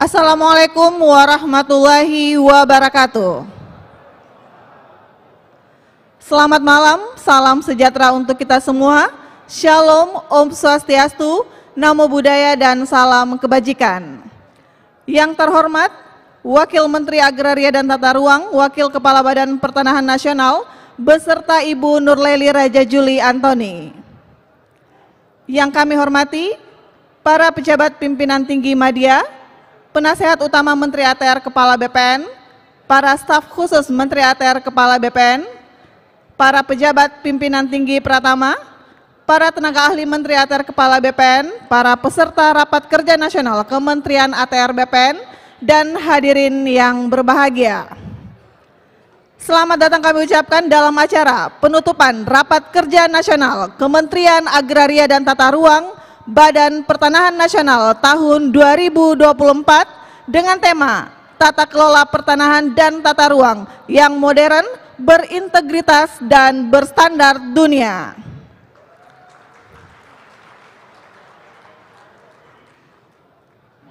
Assalamualaikum warahmatullahi wabarakatuh. Selamat malam, salam sejahtera untuk kita semua. Shalom, Om Swastiastu, Namo Buddhaya, dan salam kebajikan. Yang terhormat, Wakil Menteri Agraria dan Tata Ruang, Wakil Kepala Badan Pertanahan Nasional, beserta Ibu Nurleli Raja Juli Antoni. Yang kami hormati, para pejabat pimpinan tinggi Madya, Penasehat Utama Menteri ATR Kepala BPN, para staf khusus Menteri ATR Kepala BPN, para pejabat pimpinan tinggi Pratama, para tenaga ahli Menteri ATR Kepala BPN, para peserta Rapat Kerja Nasional Kementerian ATR BPN, dan hadirin yang berbahagia. Selamat datang kami ucapkan dalam acara penutupan Rapat Kerja Nasional Kementerian Agraria dan Tata Ruang Badan Pertanahan Nasional tahun 2024 dengan tema Tata Kelola Pertanahan dan Tata Ruang yang modern, berintegritas, dan berstandar dunia.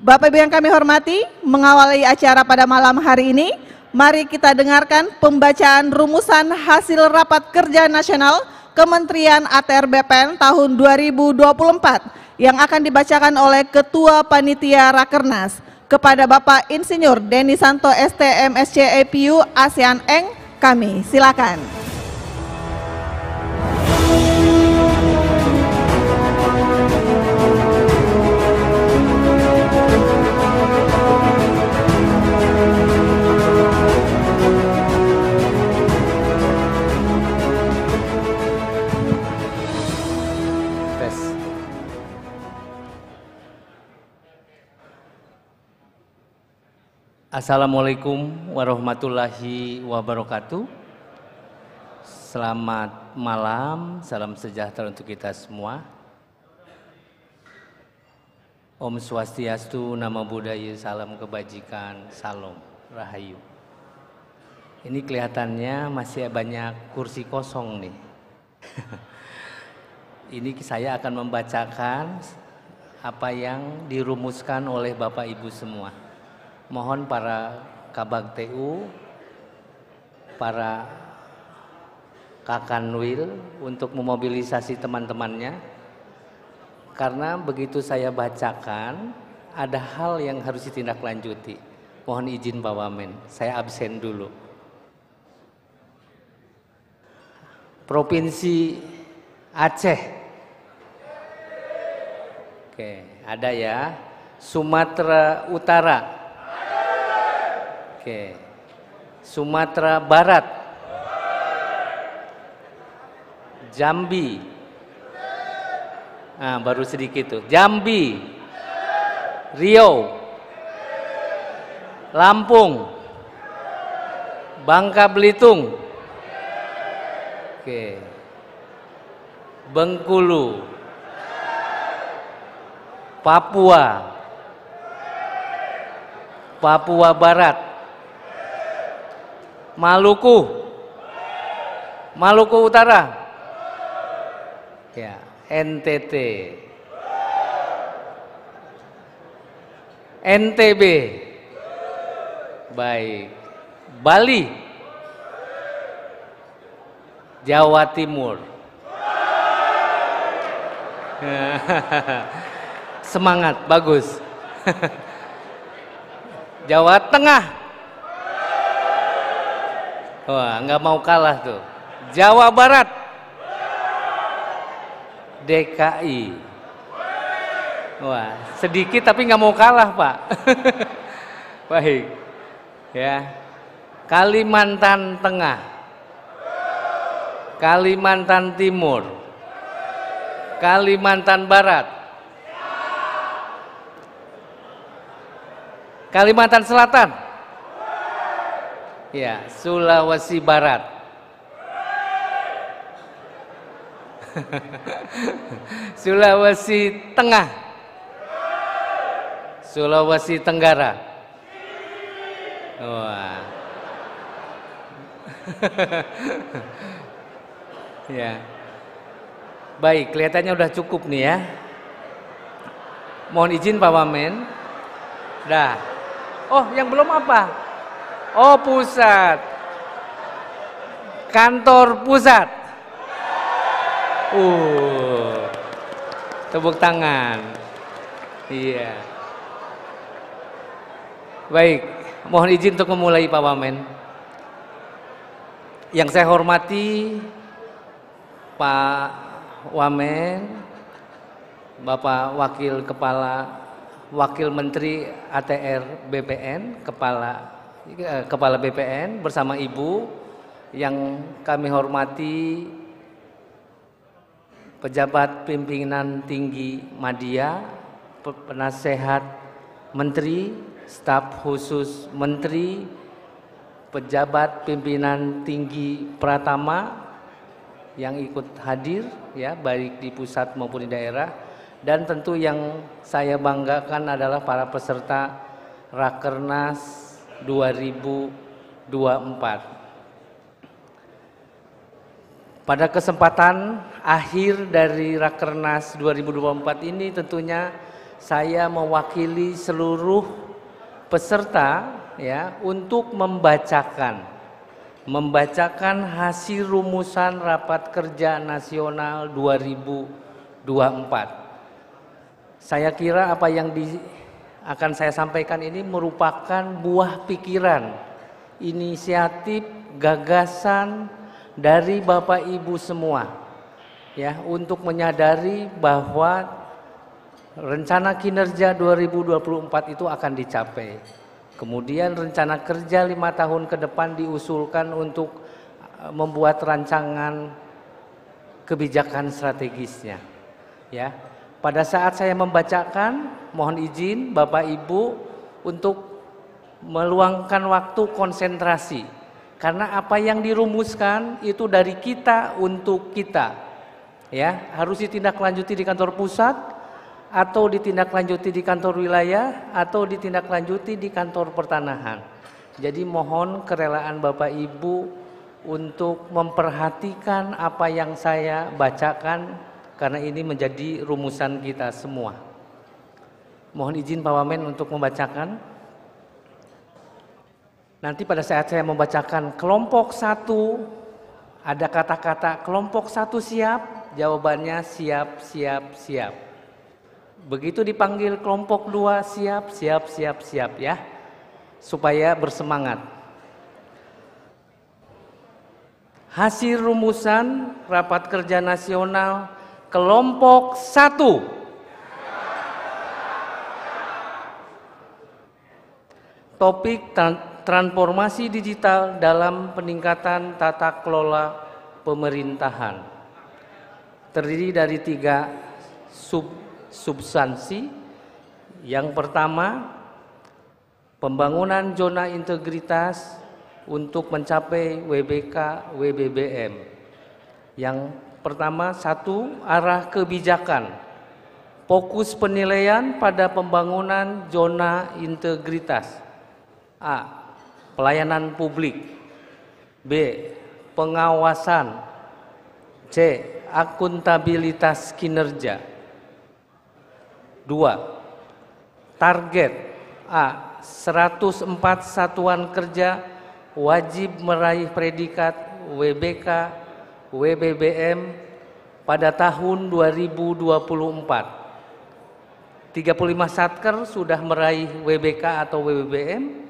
Bapak Ibu yang kami hormati, mengawali acara pada malam hari ini, mari kita dengarkan pembacaan rumusan hasil Rapat Kerja Nasional Kementerian ATR BPN tahun 2024 yang akan dibacakan oleh Ketua Panitia Rakernas kepada Bapak Insinyur Denny Santo ST MSc EPU ASEAN Eng. Kami silakan. Assalamualaikum warahmatullahi wabarakatuh. Selamat malam, salam sejahtera untuk kita semua. Om Swastiastu, Namo Buddhaya, salam kebajikan, salam rahayu. Ini kelihatannya masih banyak kursi kosong nih. Ini saya akan membacakan apa yang dirumuskan oleh Bapak Ibu semua. Mohon para Kabag TU, para Kakanwil untuk memobilisasi teman-temannya, karena begitu saya bacakan ada hal yang harus ditindaklanjuti. Mohon izin Pak Wamen, saya absen dulu. Provinsi Aceh, oke, ada ya. Sumatera Utara, oke. Sumatera Barat, Jambi, nah, baru sedikit tuh. Jambi, Riau, Lampung, Bangka Belitung, oke. Bengkulu, Papua, Papua Barat, Maluku, Maluku Utara, ya, NTT, NTB, baik, Bali, Jawa Timur. Semangat, bagus. Jawa Tengah, wah, nggak mau kalah tuh. Jawa Barat, DKI, wah, sedikit tapi nggak mau kalah Pak. Baik, ya. Kalimantan Tengah, Kalimantan Timur, Kalimantan Barat, Kalimantan Selatan, ya, Sulawesi Barat, Sulawesi Tengah, Sulawesi Tenggara, wah, ya, baik, kelihatannya udah cukup nih ya. Mohon izin Pak Wamen, dah. Oh, yang belum apa? Oh, pusat. Kantor pusat. Tepuk tangan. Iya. Baik, mohon izin untuk memulai Pak Wamen. Yang saya hormati Pak Wamen, Bapak Wakil Menteri ATR BPN, Kepala BPN bersama Ibu, yang kami hormati pejabat pimpinan tinggi Madya, penasehat Menteri, staf khusus Menteri, pejabat pimpinan tinggi Pratama yang ikut hadir ya, baik di pusat maupun di daerah, dan tentu yang saya banggakan adalah para peserta Rakernas 2024. Pada kesempatan akhir dari Rakernas 2024 ini tentunya saya mewakili seluruh peserta ya untuk membacakan hasil rumusan Rapat Kerja Nasional 2024. Saya kira apa yang akan saya sampaikan ini merupakan buah pikiran, inisiatif, gagasan dari Bapak Ibu semua ya, untuk menyadari bahwa rencana kinerja 2024 itu akan dicapai. Kemudian rencana kerja 5 tahun ke depan diusulkan untuk membuat rancangan kebijakan strategisnya ya. Pada saat saya membacakan, mohon izin Bapak Ibu untuk meluangkan waktu konsentrasi, karena apa yang dirumuskan itu dari kita untuk kita ya, harus ditindaklanjuti di kantor pusat atau ditindaklanjuti di kantor wilayah atau ditindaklanjuti di kantor pertanahan. Jadi mohon kerelaan Bapak Ibu untuk memperhatikan apa yang saya bacakan, karena ini menjadi rumusan kita semua. Mohon izin Pak Wamen untuk membacakan. Nanti pada saat saya membacakan kelompok 1, ada kata-kata kelompok 1 siap, jawabannya siap, siap, siap. Begitu dipanggil kelompok 2 siap, siap, siap, siap ya, supaya bersemangat. Hasil rumusan Rapat Kerja Nasional kelompok 1. Topik transformasi digital dalam peningkatan tata kelola pemerintahan. Terdiri dari 3 substansi. Yang pertama, pembangunan zona integritas untuk mencapai WBK WBBM. Yang pertama, 1, arah kebijakan. Fokus penilaian pada pembangunan zona integritas. A, pelayanan publik. B, pengawasan. C, akuntabilitas kinerja. 2, target. A, 104 satuan kerja wajib meraih predikat WBK WBBM pada tahun 2024. 35 satker sudah meraih WBK atau WBBM,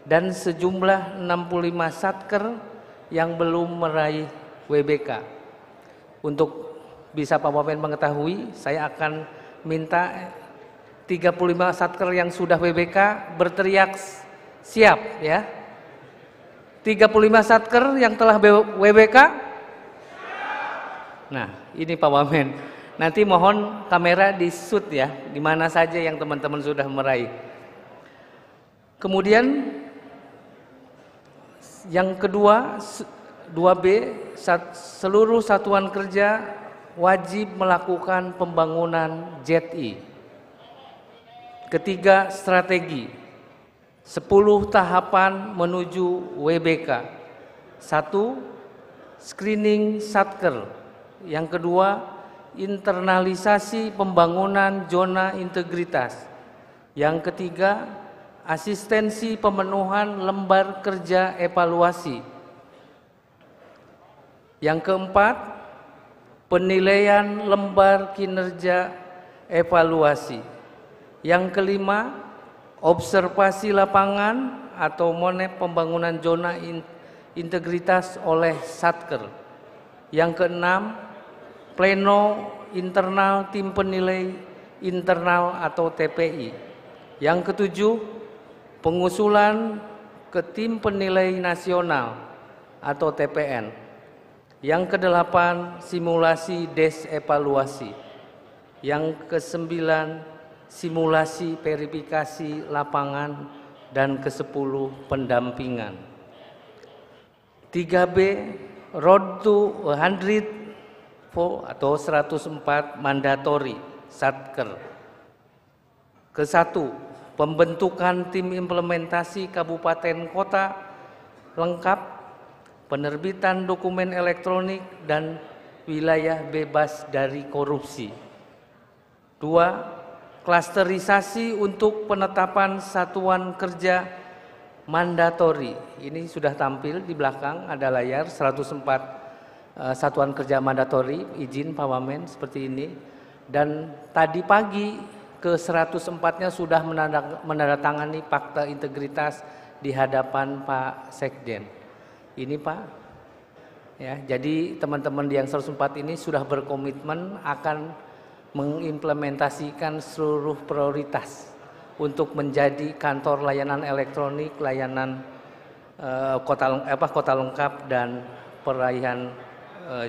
dan sejumlah 65 satker yang belum meraih WBK. Untuk bisa Pak Wamen mengetahui, saya akan minta 35 satker yang sudah WBK berteriak siap ya. 35 satker yang telah WBK. Nah, ini Pak Wamen. Nanti mohon kamera di shoot ya, di mana saja yang teman-teman sudah meraih. Kemudian yang kedua, 2B, seluruh satuan kerja wajib melakukan pembangunan ZI. Ketiga, strategi 10 tahapan menuju WBK. 1, screening satker. Yang kedua, internalisasi pembangunan zona integritas. Yang ketiga, asistensi pemenuhan lembar kerja evaluasi. Yang keempat, penilaian lembar kinerja evaluasi. Yang kelima, observasi lapangan atau monep pembangunan zona integritas oleh Satker. Yang keenam, pleno internal tim penilai internal atau TPI. Yang ketujuh, pengusulan ke tim penilai nasional atau TPN. Yang kedelapan, simulasi des evaluasi. Yang kesembilan, simulasi verifikasi lapangan, dan ke-10 pendampingan. 3B, Road to 100 atau 104 mandatory Satker. Ke-1, pembentukan tim implementasi kabupaten kota lengkap, penerbitan dokumen elektronik dan wilayah bebas dari korupsi. 2, klasterisasi untuk penetapan satuan kerja mandatori. Ini sudah tampil di belakang, ada layar 104 satuan kerja mandatori, izin Pak Wamen seperti ini. Dan tadi pagi ke 104-nya sudah menandatangani fakta integritas di hadapan Pak Sekjen. Ini Pak, ya, jadi teman-teman di yang 104 ini sudah berkomitmen akan mengimplementasikan seluruh prioritas untuk menjadi kantor layanan elektronik, layanan kota lengkap dan peraihan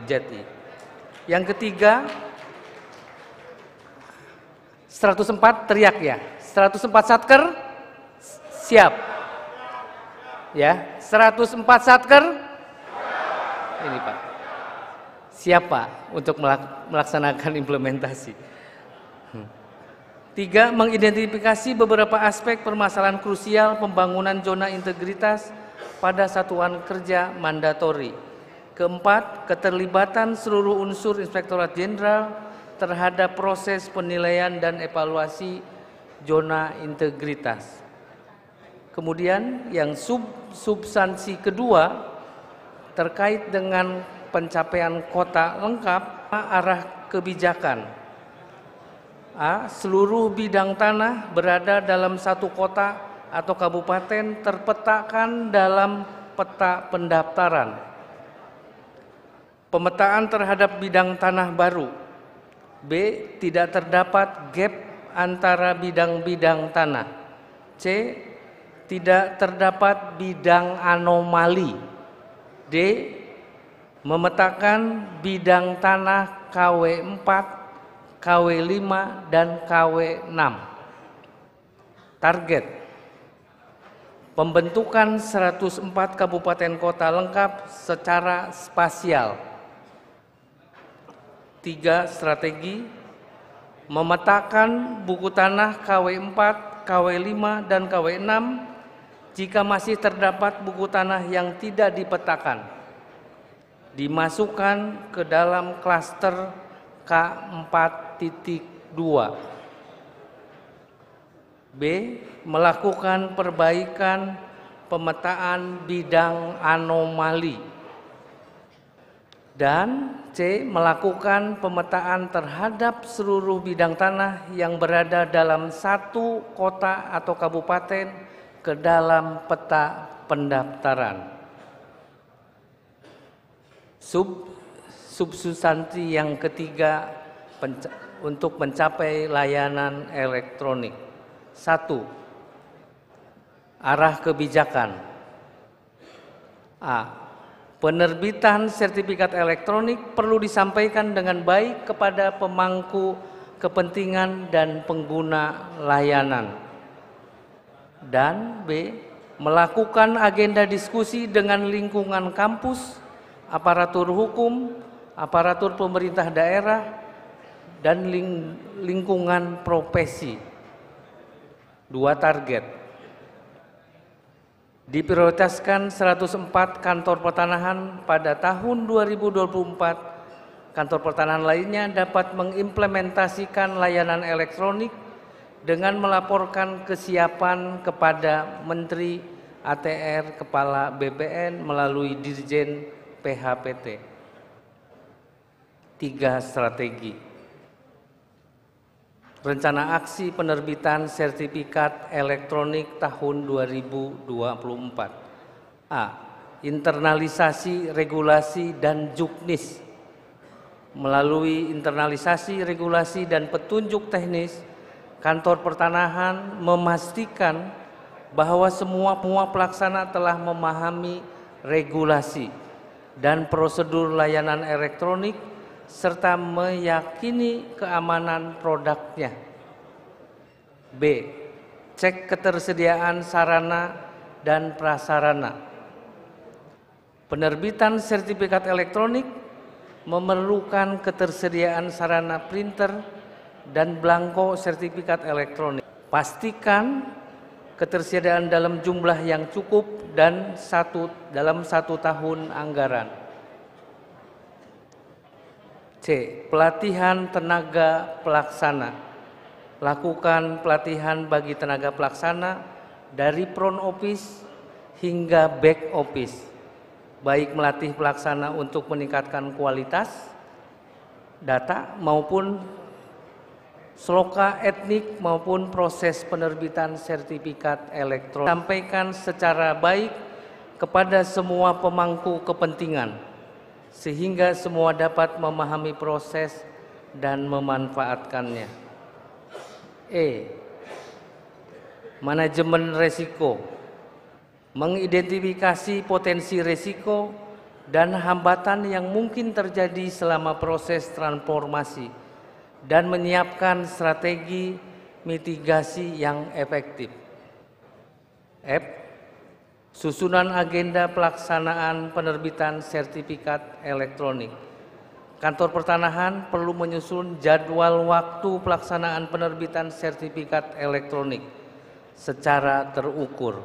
Jati. Yang ketiga, 104 teriak ya, 104 Satker siap. Ya, 104 Satker. Ini Pak. Siap Pak untuk melaksanakan implementasi. 3, mengidentifikasi beberapa aspek permasalahan krusial pembangunan zona integritas pada satuan kerja mandatori. Keempat, keterlibatan seluruh unsur Inspektorat Jenderal terhadap proses penilaian dan evaluasi zona integritas. Kemudian yang substansi kedua terkait dengan pencapaian kota lengkap, arah kebijakan. A, seluruh bidang tanah berada dalam satu kota atau kabupaten terpetakan dalam peta pendaftaran. Pemetaan terhadap bidang tanah baru. B, tidak terdapat gap antara bidang-bidang tanah. C, tidak terdapat bidang anomali. D, memetakan bidang tanah KW 4, KW 5, dan KW 6. Target, pembentukan 104 kabupaten kota lengkap secara spasial. 3, strategi, memetakan buku tanah KW 4, KW 5, dan KW 6 jika masih terdapat buku tanah yang tidak dipetakan, dimasukkan ke dalam klaster K4.2. B, melakukan perbaikan pemetaan bidang anomali. Dan C, melakukan pemetaan terhadap seluruh bidang tanah yang berada dalam satu kota atau kabupaten ke dalam peta pendaftaran. Substansi yang ketiga untuk mencapai layanan elektronik. 1, arah kebijakan. A, penerbitan sertifikat elektronik perlu disampaikan dengan baik kepada pemangku kepentingan dan pengguna layanan. Dan B, melakukan agenda diskusi dengan lingkungan kampus, aparatur hukum, aparatur pemerintah daerah, dan lingkungan profesi. 2, target, diprioritaskan 104 kantor pertanahan pada tahun 2024. Kantor pertanahan lainnya dapat mengimplementasikan layanan elektronik dengan melaporkan kesiapan kepada Menteri ATR, Kepala BPN melalui Dirjen PHPT. 3 strategi. Rencana aksi penerbitan sertifikat elektronik tahun 2024. A. Internalisasi regulasi dan juknis. Melalui internalisasi regulasi dan petunjuk teknis, Kantor Pertanahan memastikan bahwa semua pelaksana telah memahami regulasi dan prosedur layanan elektronik serta meyakini keamanan produknya. B. Cek ketersediaan sarana dan prasarana. Penerbitan sertifikat elektronik memerlukan ketersediaan sarana printer dan belangko sertifikat elektronik. Pastikan ketersediaan dalam jumlah yang cukup dan dalam 1 tahun anggaran. C. Pelatihan tenaga pelaksana. Lakukan pelatihan bagi tenaga pelaksana dari front office hingga back office, baik melatih pelaksana untuk meningkatkan kualitas data maupun sloka etnik maupun proses penerbitan sertifikat elektronik. Sampaikan secara baik kepada semua pemangku kepentingan sehingga semua dapat memahami proses dan memanfaatkannya. E. Manajemen resiko. Mengidentifikasi potensi risiko dan hambatan yang mungkin terjadi selama proses transformasi dan menyiapkan strategi mitigasi yang efektif. F. Susunan agenda pelaksanaan penerbitan sertifikat elektronik. Kantor Pertanahan perlu menyusun jadwal waktu pelaksanaan penerbitan sertifikat elektronik secara terukur.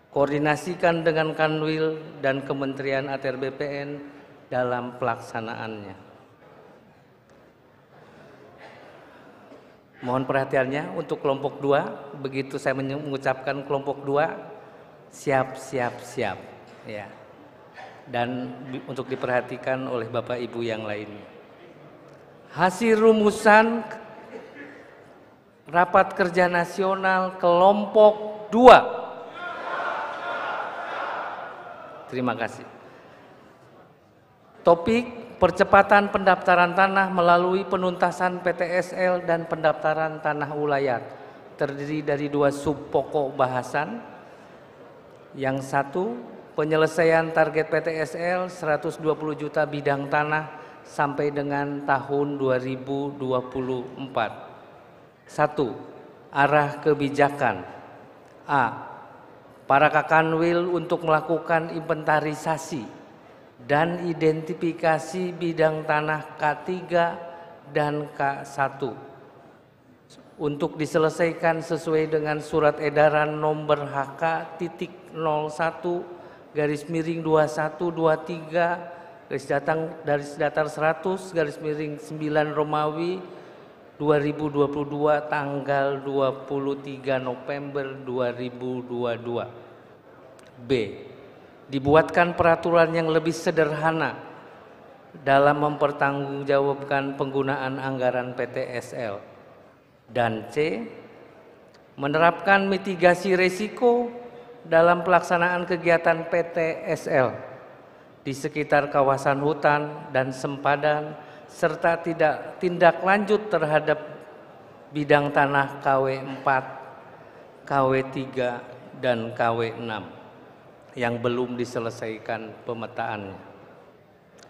Koordinasikan dengan Kanwil dan Kementerian ATR BPN dalam pelaksanaannya. Mohon perhatiannya untuk kelompok 2, begitu saya mengucapkan kelompok 2, siap. Ya. Dan untuk diperhatikan oleh Bapak Ibu yang lain. Hasil rumusan Rapat Kerja Nasional kelompok 2. Terima kasih. Topik percepatan pendaftaran tanah melalui penuntasan PTSL dan pendaftaran tanah ulayat. Terdiri dari 2 sub pokok bahasan. Yang 1, penyelesaian target PTSL 120 juta bidang tanah sampai dengan tahun 2024. 1. Arah kebijakan. A. Para Kakanwil untuk melakukan inventarisasi dan identifikasi bidang tanah K3 dan K1 untuk diselesaikan sesuai dengan surat edaran nomor HK.01-2123 garis datar 100 9 Romawi 2022 tanggal 23 November 2022. B. Dibuatkan peraturan yang lebih sederhana dalam mempertanggungjawabkan penggunaan anggaran PTSL. Dan C. Menerapkan mitigasi risiko dalam pelaksanaan kegiatan PTSL di sekitar kawasan hutan dan sempadan serta tindak lanjut terhadap bidang tanah KW4, KW3, dan KW6 yang belum diselesaikan pemetaannya.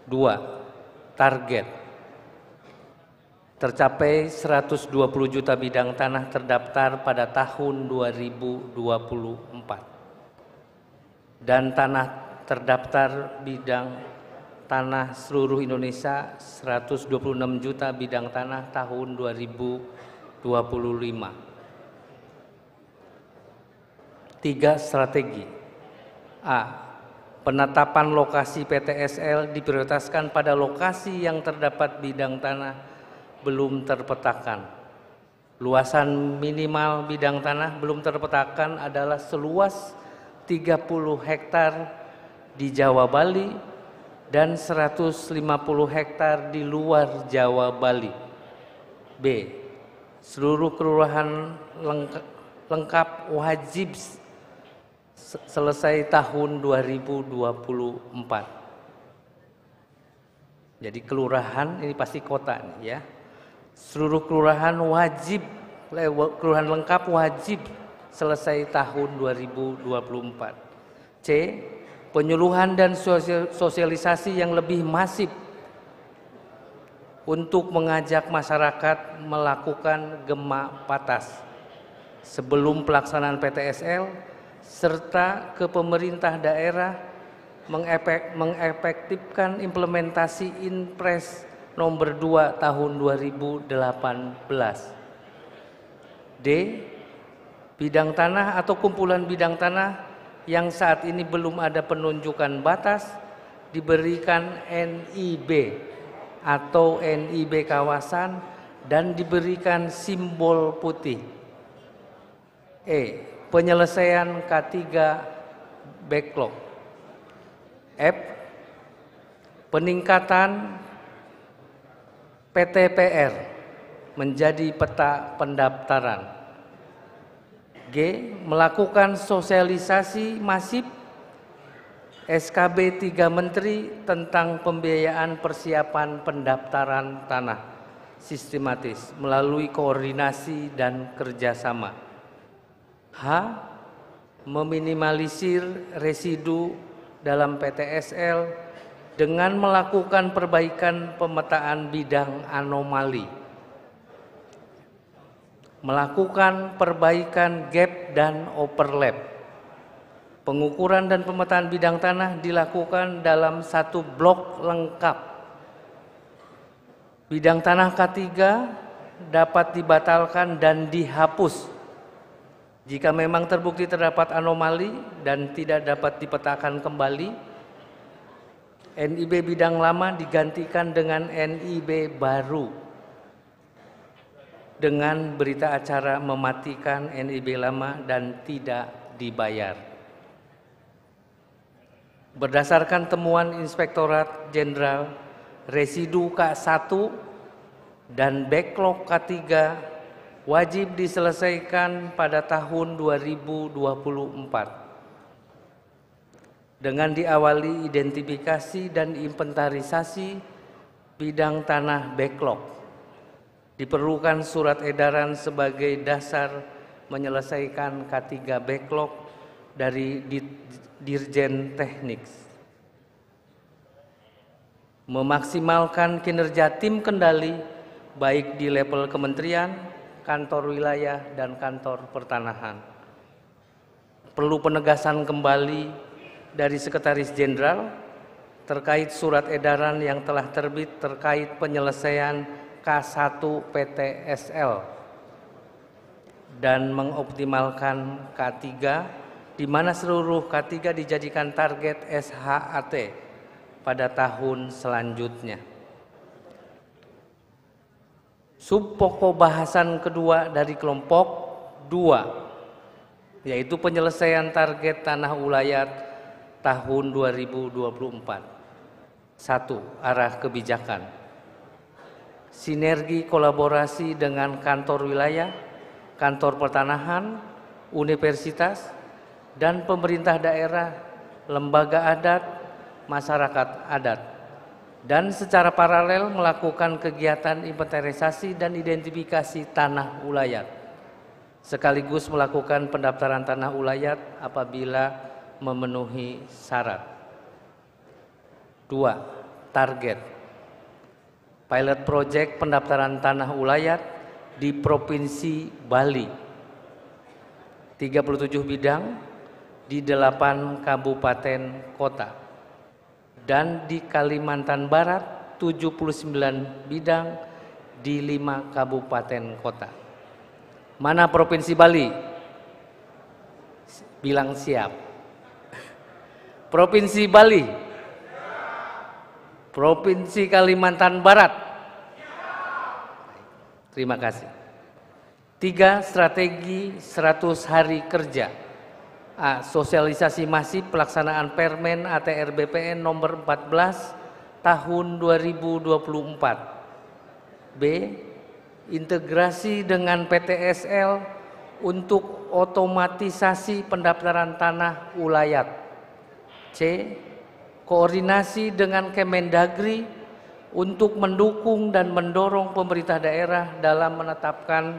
2. Target. Tercapai 120 juta bidang tanah terdaftar pada tahun 2024. Dan tanah terdaftar bidang tanah seluruh Indonesia 126 juta bidang tanah tahun 2025. 3 strategi. A. Penetapan lokasi PTSL diprioritaskan pada lokasi yang terdapat bidang tanah belum terpetakan. Luasan minimal bidang tanah belum terpetakan adalah seluas 30 hektar di Jawa Bali dan 150 hektar di luar Jawa Bali. B. Seluruh kelurahan lengkap wajib selesai tahun 2024. Jadi kelurahan ini pasti kota nih ya. Seluruh kelurahan wajib, kelurahan lengkap wajib selesai tahun 2024. C. Penyuluhan dan sosialisasi yang lebih masif untuk mengajak masyarakat melakukan gema patas sebelum pelaksanaan PTSL, serta ke pemerintah daerah mengefektifkan implementasi Inpres nomor 2 tahun 2018. D. Bidang tanah atau kumpulan bidang tanah yang saat ini belum ada penunjukan batas diberikan NIB atau NIB kawasan dan diberikan simbol putih. E. Penyelesaian K3 backlog. F. Peningkatan PTPR menjadi peta pendaftaran. G. Melakukan sosialisasi masif SKB 3 Menteri tentang pembiayaan persiapan pendaftaran tanah sistematis melalui koordinasi dan kerjasama. H. Meminimalisir residu dalam PTSL dengan melakukan perbaikan pemetaan bidang anomali, melakukan perbaikan gap dan overlap. Pengukuran dan pemetaan bidang tanah dilakukan dalam satu blok lengkap. Bidang tanah K3 dapat dibatalkan dan dihapus jika memang terbukti terdapat anomali dan tidak dapat dipetakan kembali. NIB bidang lama digantikan dengan NIB baru dengan berita acara mematikan NIB lama dan tidak dibayar. Berdasarkan temuan Inspektorat Jenderal, residu K1 dan backlog K3 wajib diselesaikan pada tahun 2024 dengan diawali identifikasi dan inventarisasi bidang tanah backlog. Diperlukan surat edaran sebagai dasar menyelesaikan K3 backlog dari Dirjen Teknik. Memaksimalkan kinerja tim kendali baik di level kementerian, kantor wilayah, dan kantor pertanahan. Perlu penegasan kembali dari Sekretaris Jenderal terkait surat edaran yang telah terbit terkait penyelesaian K1 PTSL dan mengoptimalkan K3 di mana seluruh K3 dijadikan target SHAT pada tahun selanjutnya. Subpokok bahasan kedua dari kelompok 2 yaitu penyelesaian target tanah ulayat tahun 2024. 1. Arah kebijakan. Sinergi kolaborasi dengan kantor wilayah, kantor pertanahan, universitas, dan pemerintah daerah, lembaga adat, masyarakat adat, dan secara paralel melakukan kegiatan inventarisasi dan identifikasi tanah ulayat, sekaligus melakukan pendaftaran tanah ulayat apabila memenuhi syarat. 2. Target. Pilot project pendaftaran tanah ulayat di Provinsi Bali. 37 bidang di 8 kabupaten kota. Dan di Kalimantan Barat 79 bidang di 5 kabupaten kota. Mana Provinsi Bali? Bilang siap. Provinsi Bali. Provinsi Kalimantan Barat. Terima kasih. 3. Strategi 100 hari kerja. A. Sosialisasi masif pelaksanaan Permen ATR BPN nomor 14 tahun 2024. B. Integrasi dengan PTSL untuk otomatisasi pendaftaran tanah ulayat. C. Koordinasi dengan Kemendagri untuk mendukung dan mendorong pemerintah daerah dalam menetapkan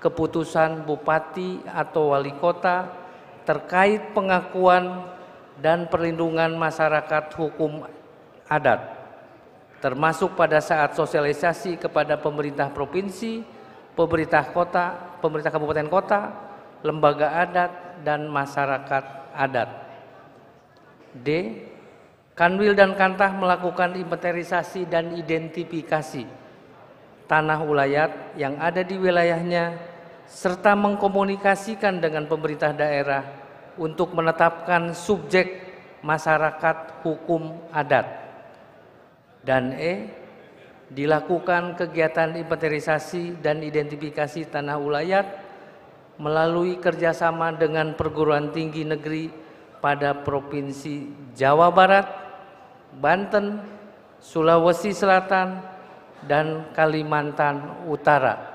keputusan bupati atau wali kota terkait pengakuan dan perlindungan masyarakat hukum adat, termasuk pada saat sosialisasi kepada pemerintah provinsi, pemerintah kota, pemerintah kabupaten kota, lembaga adat, dan masyarakat adat. D. Kanwil dan Kantah melakukan inventarisasi dan identifikasi tanah ulayat yang ada di wilayahnya serta mengkomunikasikan dengan pemerintah daerah untuk menetapkan subjek masyarakat hukum adat. Dan E. Dilakukan kegiatan inventarisasi dan identifikasi tanah ulayat melalui kerjasama dengan perguruan tinggi negeri pada Provinsi Jawa Barat, Banten, Sulawesi Selatan, dan Kalimantan Utara.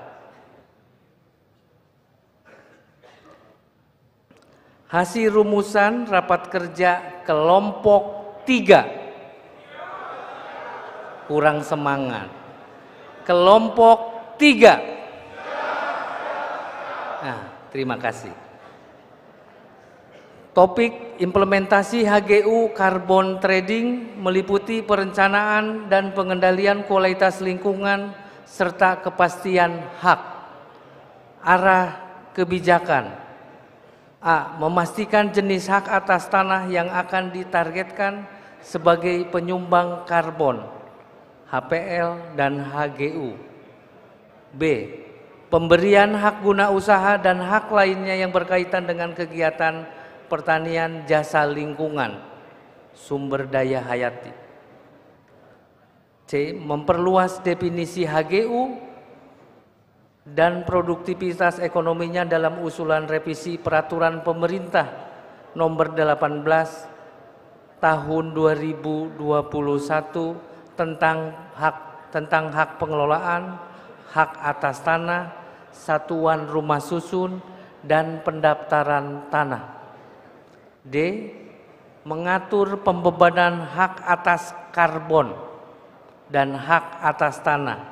Hasil rumusan rapat kerja kelompok 3. Kurang semangat. Kelompok 3. Nah, terima kasih. Topik implementasi HGU Carbon Trading meliputi perencanaan dan pengendalian kualitas lingkungan serta kepastian hak. Arah kebijakan. A. Memastikan jenis hak atas tanah yang akan ditargetkan sebagai penyumbang karbon, HPL dan HGU. B. Pemberian hak guna usaha dan hak lainnya yang berkaitan dengan kegiatan pertanian jasa lingkungan, sumber daya hayati. C. Memperluas definisi HGU dan produktivitas ekonominya dalam usulan revisi peraturan pemerintah nomor 18 tahun 2021 tentang hak pengelolaan, hak atas tanah, satuan rumah susun, dan pendaftaran tanah. D. Mengatur pembebanan hak atas karbon dan hak atas tanah.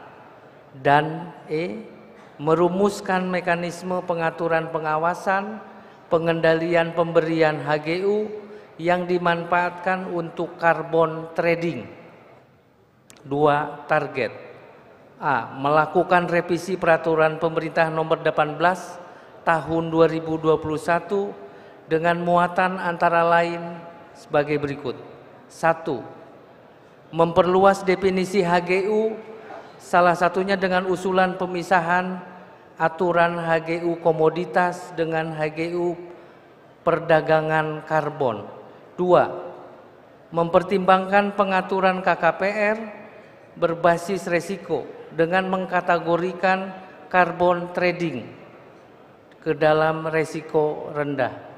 Dan E. Merumuskan mekanisme pengaturan pengawasan, pengendalian pemberian HGU yang dimanfaatkan untuk carbon trading. 2. Target. A. Melakukan revisi peraturan pemerintah nomor 18 tahun 2021 dengan muatan antara lain sebagai berikut. 1. Memperluas definisi HGU, salah satunya dengan usulan pemisahan aturan HGU komoditas dengan HGU perdagangan karbon. 2. Mempertimbangkan pengaturan KKPR berbasis resiko dengan mengkategorikan carbon trading ke dalam resiko rendah.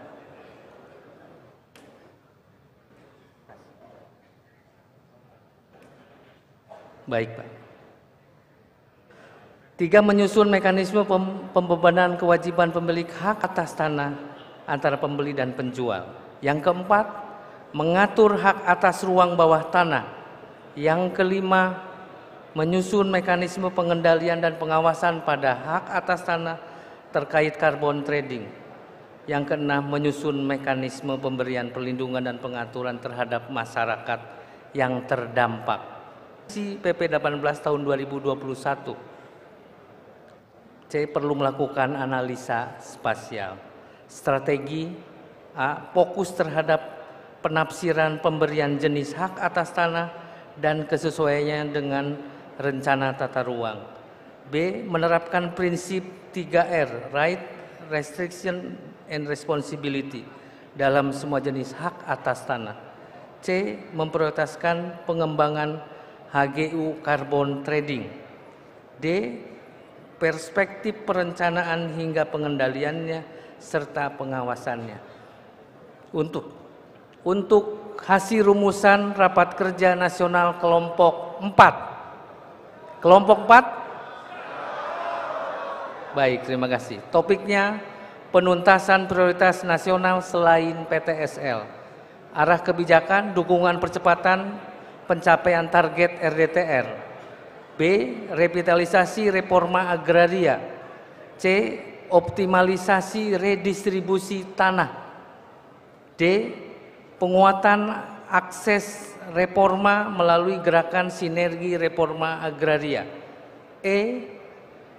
Baik, Pak. 3. Menyusun mekanisme pembebanan kewajiban pemilik hak atas tanah antara pembeli dan penjual. Yang keempat, mengatur hak atas ruang bawah tanah. Yang kelima, menyusun mekanisme pengendalian dan pengawasan pada hak atas tanah terkait carbon trading. Yang keenam, menyusun mekanisme pemberian perlindungan dan pengaturan terhadap masyarakat yang terdampak. PP 18 tahun 2021. C. Perlu melakukan analisa spasial. Strategi. A. Fokus terhadap penafsiran pemberian jenis hak atas tanah dan kesesuaiannya dengan rencana tata ruang. B. Menerapkan prinsip 3R, right, restriction, and responsibility dalam semua jenis hak atas tanah. C. Memprioritaskan pengembangan HGU carbon trading. D. perspektif perencanaan hingga pengendaliannya, serta pengawasannya. Untuk hasil rumusan rapat kerja nasional kelompok 4. Kelompok 4? Baik, terima kasih. Topiknya penuntasan prioritas nasional selain PTSL. Arah kebijakan, dukungan percepatan pencapaian target RDTR. B. Revitalisasi reforma agraria. C. Optimalisasi redistribusi tanah. D. Penguatan akses reforma melalui gerakan sinergi reforma agraria. E.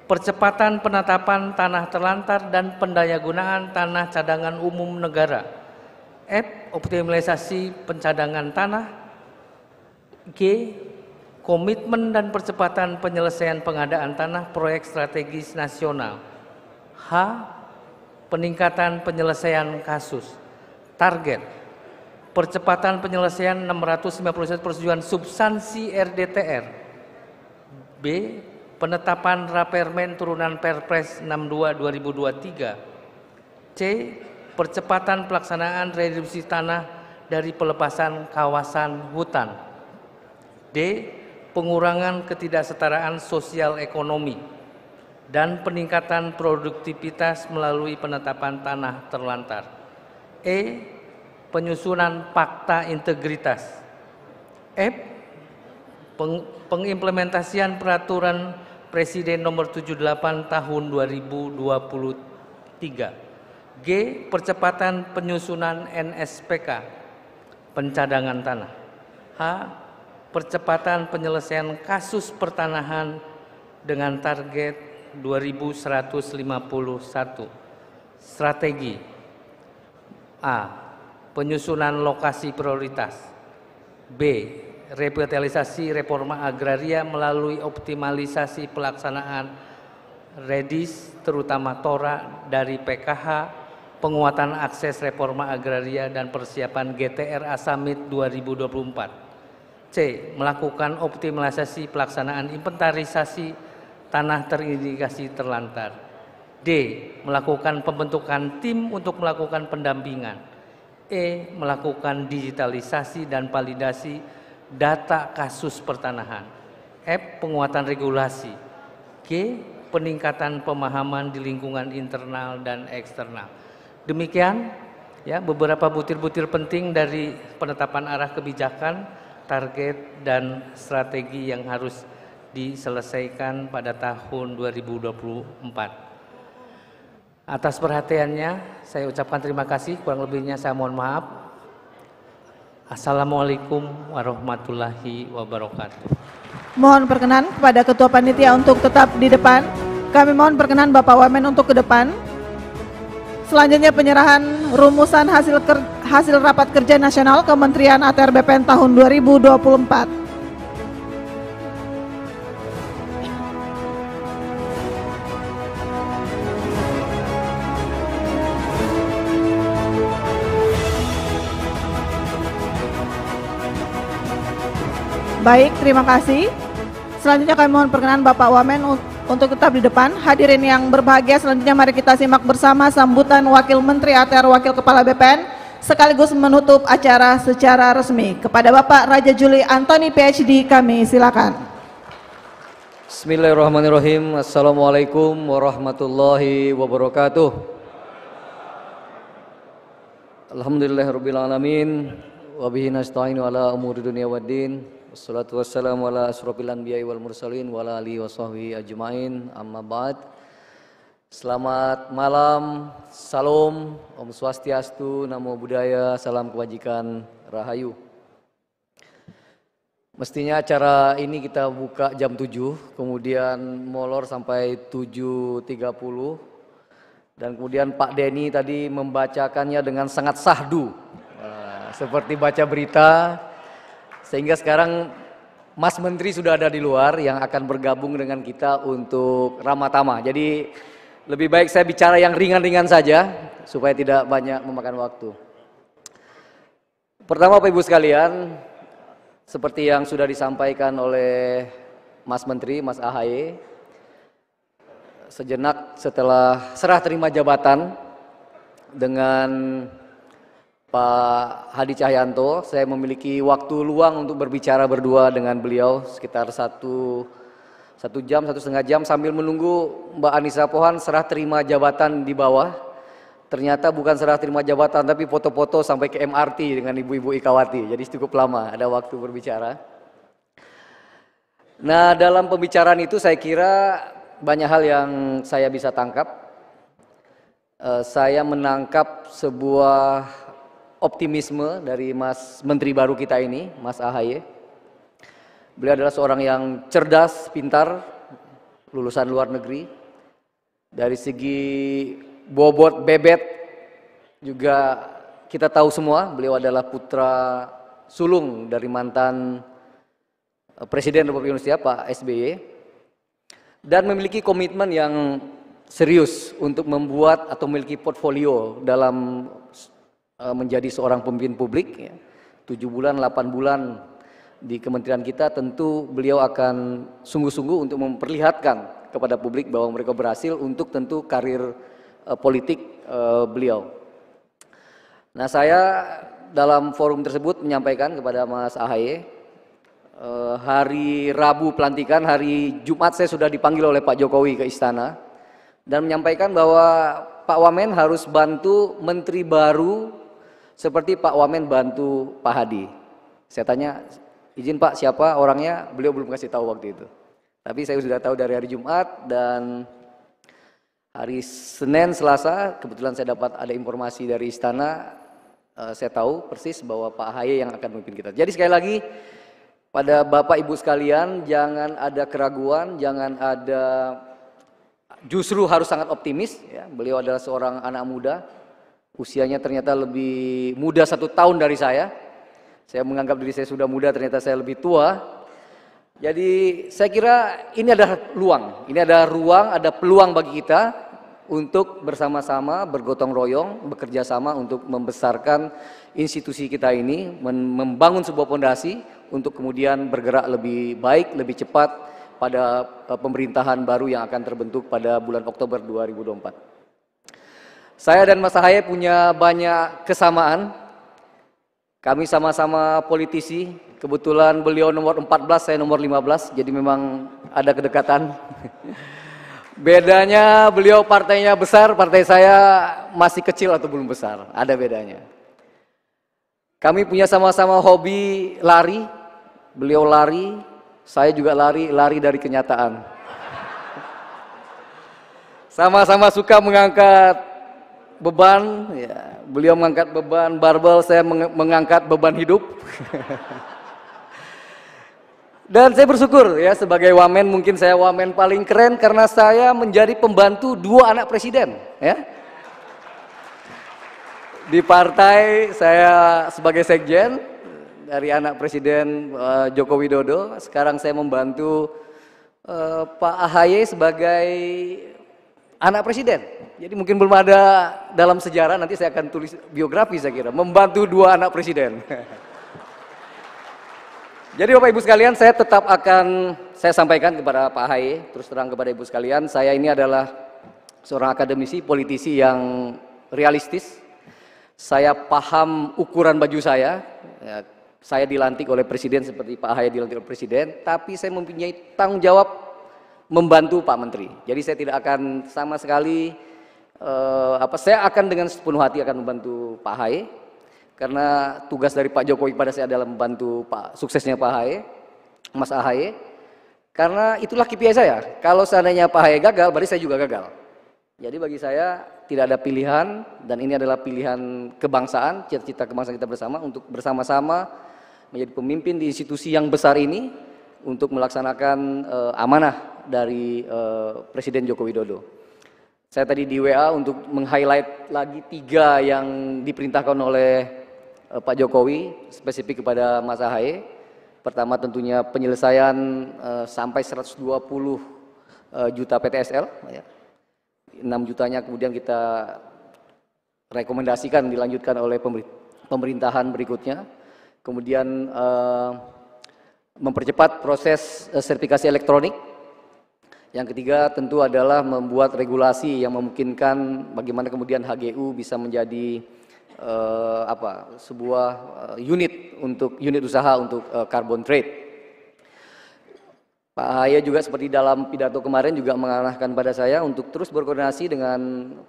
Percepatan penetapan tanah terlantar dan pendayagunaan tanah cadangan umum negara. F. Optimalisasi pencadangan tanah. G. Komitmen dan percepatan penyelesaian pengadaan tanah proyek strategis nasional. H. Peningkatan penyelesaian kasus. Target: percepatan penyelesaian 691 persetujuan substansi RDTR. B. Penetapan Rapermen turunan Perpres 62/2023. C. Percepatan pelaksanaan redistribusi tanah dari pelepasan kawasan hutan. D. Pengurangan ketidaksetaraan sosial ekonomi dan peningkatan produktivitas melalui penetapan tanah terlantar. E. Penyusunan fakta integritas. F. Pengimplementasian peraturan Presiden nomor 78 tahun 2023. G. Percepatan penyusunan NSPK pencadangan tanah. H. Percepatan penyelesaian kasus pertanahan dengan target 2151. Strategi: A. Penyusunan lokasi prioritas. B. Revitalisasi reforma agraria melalui optimalisasi pelaksanaan redis terutama TORA dari PKH, penguatan akses reforma agraria dan persiapan GTRA Summit 2024. C. Melakukan optimalisasi pelaksanaan inventarisasi tanah terindikasi terlantar. D. Melakukan pembentukan tim untuk melakukan pendampingan. E. Melakukan digitalisasi dan validasi data kasus pertanahan. F. Penguatan regulasi. G. Peningkatan pemahaman di lingkungan internal dan eksternal. Demikian ya beberapa butir-butir penting dari penetapan arah kebijakan, target dan strategi yang harus diselesaikan pada tahun 2024. Atas perhatiannya saya ucapkan terima kasih, kurang lebihnya saya mohon maaf. Assalamualaikum warahmatullahi wabarakatuh. Mohon perkenan kepada Ketua Panitia untuk tetap di depan. Kami mohon perkenan Bapak Wamen untuk ke depan. Selanjutnya penyerahan rumusan hasil rapat kerja nasional Kementerian ATR BPN tahun 2024. Baik, terima kasih. Selanjutnya kami mohon perkenan Bapak Wamen untuk tetap di depan. Hadirin yang berbahagia, selanjutnya mari kita simak bersama sambutan Wakil Menteri ATR Wakil Kepala BPN sekaligus menutup acara secara resmi. Kepada Bapak Raja Juli Antoni PhD kami silakan. Bismillahirrahmanirrahim. Assalamualaikum warahmatullahi wabarakatuh. Alhamdulillahirabbil alamin wa bihi nasta'inu ala umuri dunya waddin. Wassalatu wassalamu ala asrofil anbiya'i wal mursalin wa ala alihi wa sahbihi ajma'in, amma ba'd. Selamat malam, salam, Om Swastiastu, Namo Buddhaya, salam kebajikan, Rahayu. Mestinya acara ini kita buka jam 7, kemudian molor sampai 7.30. Dan kemudian Pak Denny tadi membacakannya dengan sangat sahdu, seperti baca berita. Sehingga sekarang Mas Menteri sudah ada di luar yang akan bergabung dengan kita untuk Ramatama. Jadi lebih baik saya bicara yang ringan-ringan saja supaya tidak banyak memakan waktu. Pertama Bapak Ibu sekalian, seperti yang sudah disampaikan oleh Mas Menteri, Mas AHY, sejenak setelah serah terima jabatan dengan Pak Hadi Cahyanto, saya memiliki waktu luang untuk berbicara berdua dengan beliau sekitar satu jam, 1,5 jam sambil menunggu Mbak Anissa Pohan serah terima jabatan di bawah. Ternyata bukan serah terima jabatan tapi foto-foto sampai ke MRT dengan Ibu-Ibu Ikawati, jadi cukup lama ada waktu berbicara. Nah, dalam pembicaraan itu saya kira banyak hal yang saya bisa tangkap. Saya menangkap sebuah optimisme dari Mas Menteri baru kita ini, Mas AHY. Beliau adalah seorang yang cerdas, pintar, lulusan luar negeri. Dari segi bobot bebet juga kita tahu semua, beliau adalah putra sulung dari mantan Presiden Republik Indonesia Pak SBY. Dan memiliki komitmen yang serius untuk membuat atau memiliki portfolio dalam menjadi seorang pemimpin publik, ya. 7 bulan, 8 bulan di kementerian kita, tentu beliau akan sungguh-sungguh untuk memperlihatkan kepada publik bahwa mereka berhasil untuk tentu karir politik beliau. Nah, saya dalam forum tersebut menyampaikan kepada Mas AHY, hari Rabu pelantikan, hari Jumat saya sudah dipanggil oleh Pak Jokowi ke istana dan menyampaikan bahwa Pak Wamen harus bantu menteri baru seperti Pak Wamen bantu Pak Hadi. Saya tanya, izin Pak, siapa orangnya? Beliau belum kasih tahu waktu itu. Tapi saya sudah tahu dari hari Jumat, dan hari Senin, Selasa kebetulan saya dapat ada informasi dari istana. Saya tahu persis bahwa Pak AHY yang akan memimpin kita. Jadi sekali lagi, pada Bapak Ibu sekalian, jangan ada keraguan, jangan ada, justru harus sangat optimis. Ya. Beliau adalah seorang anak muda, usianya ternyata lebih muda 1 tahun dari saya. Saya menganggap diri saya sudah muda, ternyata saya lebih tua. Jadi saya kira ini adalah ruang, ada peluang bagi kita untuk bersama-sama bergotong royong, bekerja sama untuk membesarkan institusi kita ini, membangun sebuah fondasi untuk kemudian bergerak lebih baik, lebih cepat pada pemerintahan baru yang akan terbentuk pada bulan Oktober 2024. Saya dan Mas AHY punya banyak kesamaan. Kami sama-sama politisi, kebetulan beliau nomor 14, saya nomor 15, jadi memang ada kedekatan. Bedanya beliau partainya besar, partai saya masih kecil atau belum besar, ada bedanya. Kami punya sama-sama hobi lari, beliau lari, saya juga lari dari kenyataan. Sama-sama suka mengangkat beban, ya, beliau mengangkat beban barbel, saya mengangkat beban hidup. Dan saya bersyukur ya, sebagai wamen, mungkin saya wamen paling keren karena saya menjadi pembantu 2 anak presiden, ya. Di partai saya sebagai sekjen dari anak Presiden Joko Widodo, sekarang saya membantu Pak AHY sebagai anak presiden. Jadi mungkin belum ada dalam sejarah, nanti saya akan tulis biografi saya kira, membantu 2 anak presiden. Jadi Bapak Ibu sekalian, saya tetap akan saya sampaikan kepada Pak AHY, terus terang kepada Ibu sekalian, saya ini adalah seorang akademisi, politisi yang realistis. Saya paham ukuran baju saya. Ya, saya dilantik oleh presiden seperti Pak AHY dilantik oleh presiden, tapi saya mempunyai tanggung jawab membantu Pak Menteri. Jadi saya tidak akan sama sekali saya akan dengan sepenuh hati akan membantu Pak AHY. Karena tugas dari Pak Jokowi pada saya adalah membantu suksesnya Pak AHY, Mas AHY. Karena itulah KPI saya. Kalau seandainya Pak AHY gagal, berarti saya juga gagal. Jadi bagi saya tidak ada pilihan, dan ini adalah pilihan kebangsaan, cita-cita kebangsaan kita bersama untuk bersama-sama menjadi pemimpin di institusi yang besar ini untuk melaksanakan amanah dari Presiden Joko Widodo. Saya tadi di WA untuk meng-highlight lagi 3 yang diperintahkan oleh Pak Jokowi spesifik kepada Mas AHY. Pertama tentunya penyelesaian sampai 120 juta PTSL, ya. 6 jutanya kemudian kita rekomendasikan dilanjutkan oleh pemerintahan berikutnya. Kemudian mempercepat proses sertifikasi elektronik Yang ketiga tentu adalah membuat regulasi yang memungkinkan bagaimana kemudian HGU bisa menjadi sebuah unit usaha untuk carbon trade. Pak Ahaye juga seperti dalam pidato kemarin juga mengarahkan pada saya untuk terus berkoordinasi dengan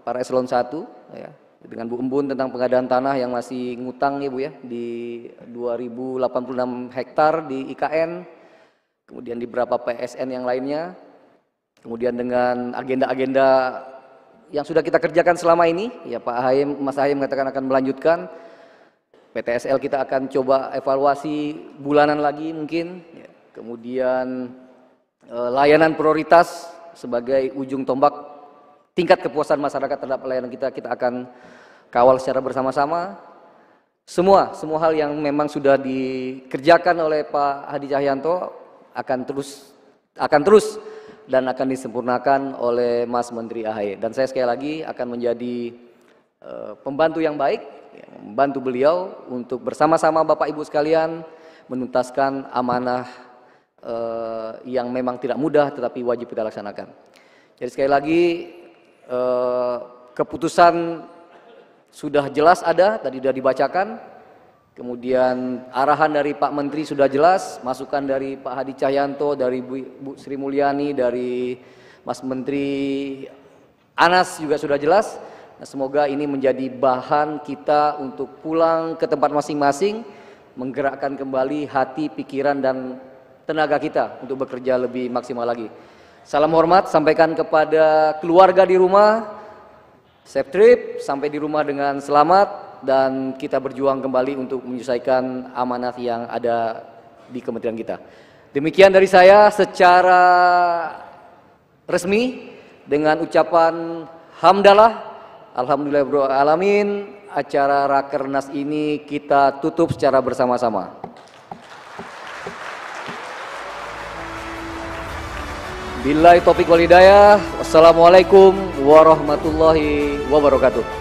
para eselon 1 ya, dengan Bu Embun tentang pengadaan tanah yang masih ngutang ya Bu ya, di 2086 hektar di IKN, kemudian di beberapa PSN yang lainnya, kemudian dengan agenda-agenda yang sudah kita kerjakan selama ini, ya Pak Ahaye, Mas Ahaye mengatakan akan melanjutkan. PTSL kita akan coba evaluasi bulanan lagi mungkin, ya. Kemudian layanan prioritas sebagai ujung tombak tingkat kepuasan masyarakat terhadap pelayanan kita akan kawal secara bersama-sama. Semua hal yang memang sudah dikerjakan oleh Pak Hadi Cahyanto akan terus dan akan disempurnakan oleh Mas Menteri Ahaye. Dan saya sekali lagi akan menjadi pembantu yang baik, membantu beliau untuk bersama-sama Bapak Ibu sekalian menuntaskan amanah yang memang tidak mudah tetapi wajib kita laksanakan. Jadi sekali lagi keputusan sudah jelas ada, tadi sudah dibacakan, kemudian arahan dari Pak Menteri sudah jelas, masukan dari Pak Hadi Cahyanto, dari Bu Sri Mulyani, dari Mas Menteri Anas juga sudah jelas. Nah, semoga ini menjadi bahan kita untuk pulang ke tempat masing-masing, menggerakkan kembali hati, pikiran, dan tenaga kita untuk bekerja lebih maksimal lagi. Salam hormat sampaikan kepada keluarga di rumah, safe trip, sampai di rumah dengan selamat, dan kita berjuang kembali untuk menyelesaikan amanat yang ada di kementerian kita. Demikian dari saya secara resmi dengan ucapan hamdalah, alhamdulillahirabbil alamin. Acara Rakernas ini kita tutup secara bersama-sama. Billahi taufiq wal hidayah. Wassalamualaikum warahmatullahi wabarakatuh.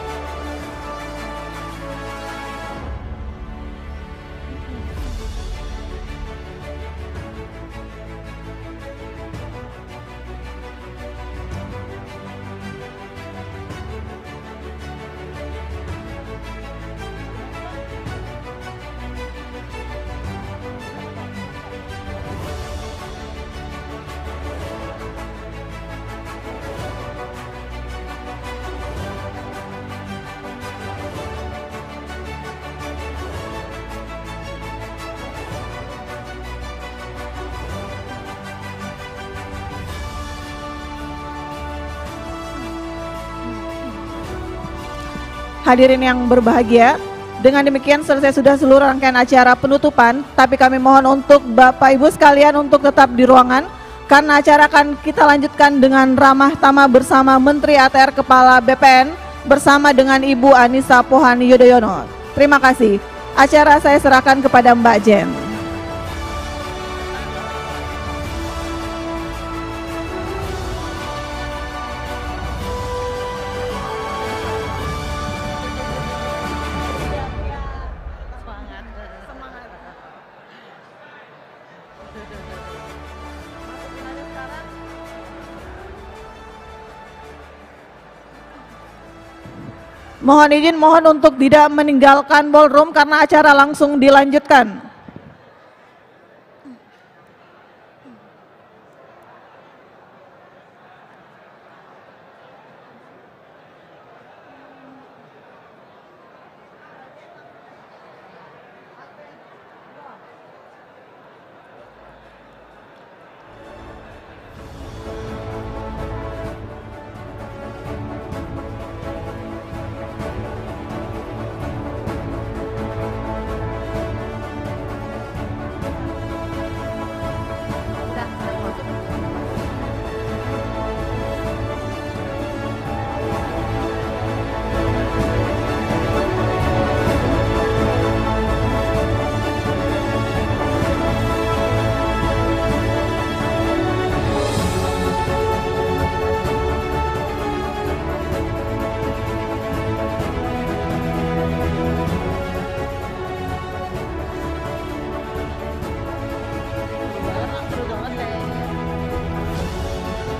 Hadirin yang berbahagia, dengan demikian selesai sudah seluruh rangkaian acara penutupan, tapi kami mohon untuk Bapak Ibu sekalian untuk tetap di ruangan, karena acara akan kita lanjutkan dengan ramah tamah bersama Menteri ATR Kepala BPN bersama dengan Ibu Anissa Pohan Yudhoyono. Terima kasih. Acara saya serahkan kepada Mbak Jen. Mohon izin, mohon untuk tidak meninggalkan ballroom karena acara langsung dilanjutkan.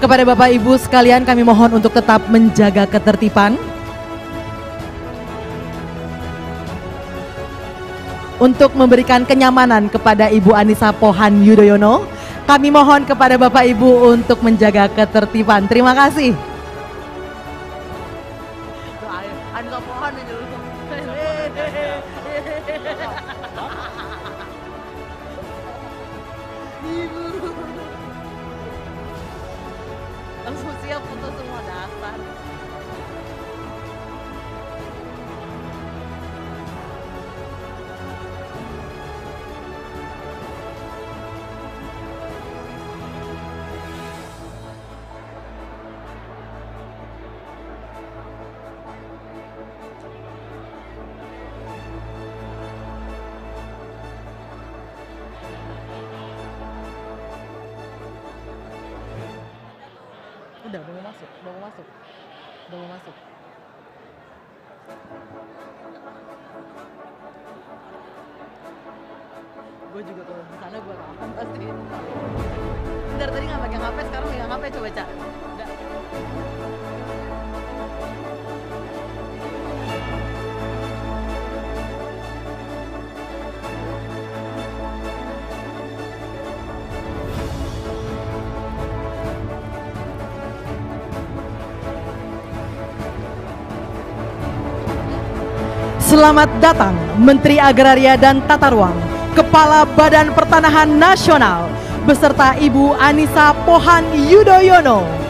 Kepada Bapak Ibu sekalian kami mohon untuk tetap menjaga ketertiban. Untuk memberikan kenyamanan kepada Ibu Anissa Pohan Yudhoyono, kami mohon kepada Bapak Ibu untuk menjaga ketertiban. Terima kasih. Anissa Pohan langsung siap foto semua dasar. Udah mau masuk, udah mau masuk, udah mau masuk. Gue juga kalau di sana gue kapan pasti. Bentar tadi nggak pakai HP, sekarang megang HP coba Cak. Udah. Selamat datang Menteri Agraria dan Tata Ruang, Kepala Badan Pertanahan Nasional, beserta Ibu Anissa Pohan Yudhoyono.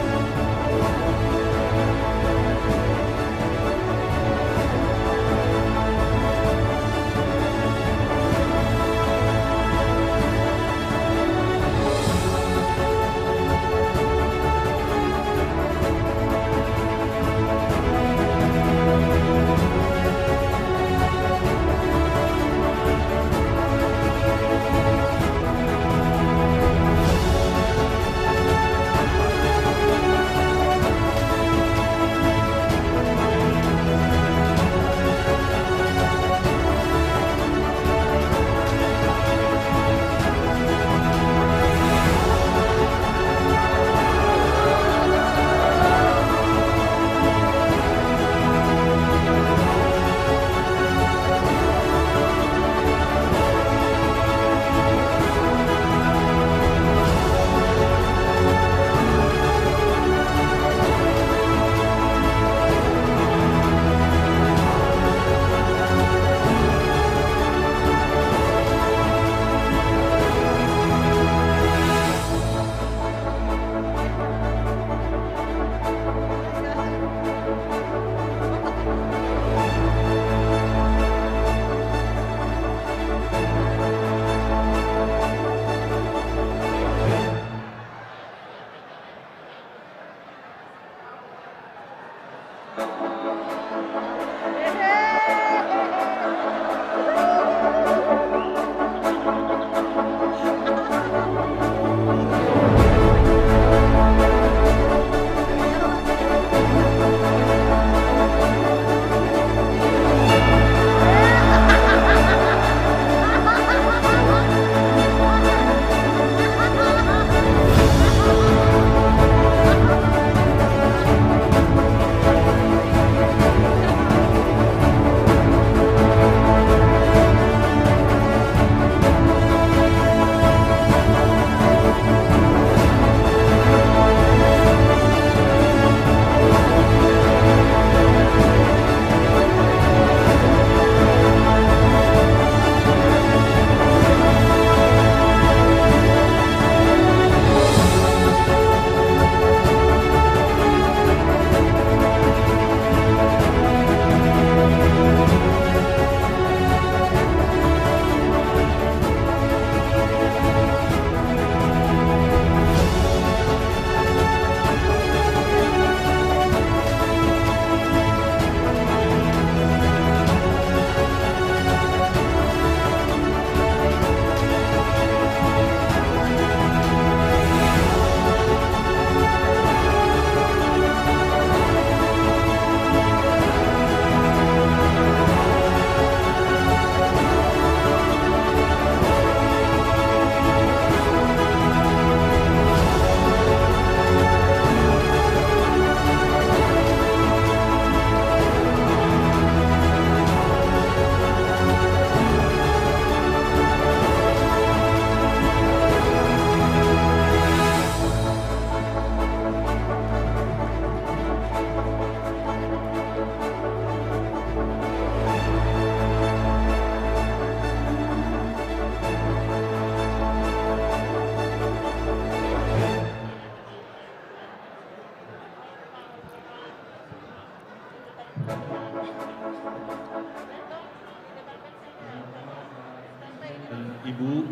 dan Ibu,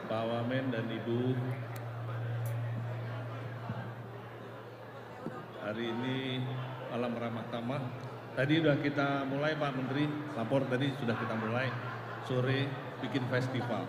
Pak Wamen dan Ibu. Hari ini malam ramah tamah. Tadi sudah kita mulai Pak Menteri, lapor tadi sudah kita mulai sore bikin festival.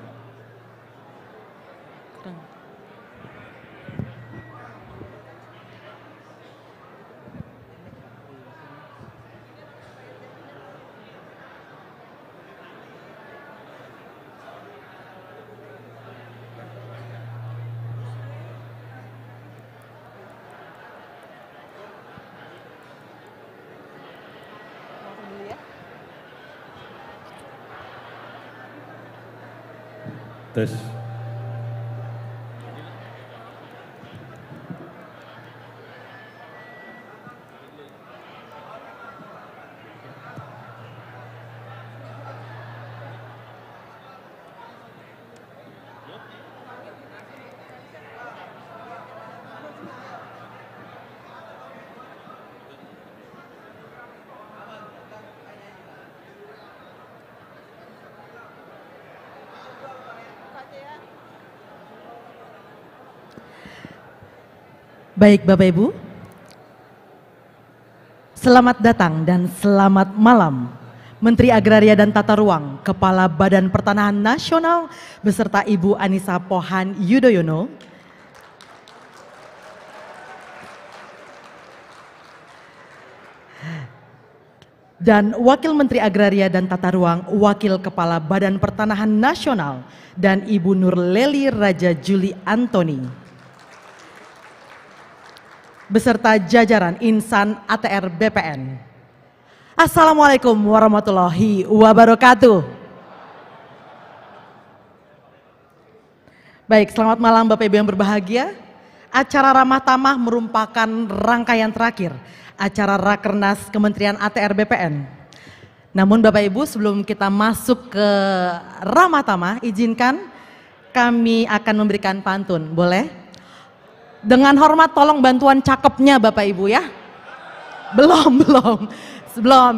Tes. Baik Bapak Ibu, selamat datang dan selamat malam Menteri Agraria dan Tata Ruang, Kepala Badan Pertanahan Nasional beserta Ibu Anissa Pohan Yudhoyono, dan Wakil Menteri Agraria dan Tata Ruang, Wakil Kepala Badan Pertanahan Nasional, dan Ibu Nurleli Raja Juli Antoni, beserta jajaran insan ATR BPN. Assalamualaikum warahmatullahi wabarakatuh. Baik, selamat malam Bapak Ibu yang berbahagia. Acara Ramah Tamah merupakan rangkaian terakhir acara Rakernas Kementerian ATR BPN. Namun Bapak Ibu, sebelum kita masuk ke Ramah Tamah, izinkan kami akan memberikan pantun, boleh? Dengan hormat tolong bantuan cakepnya Bapak Ibu ya. Belum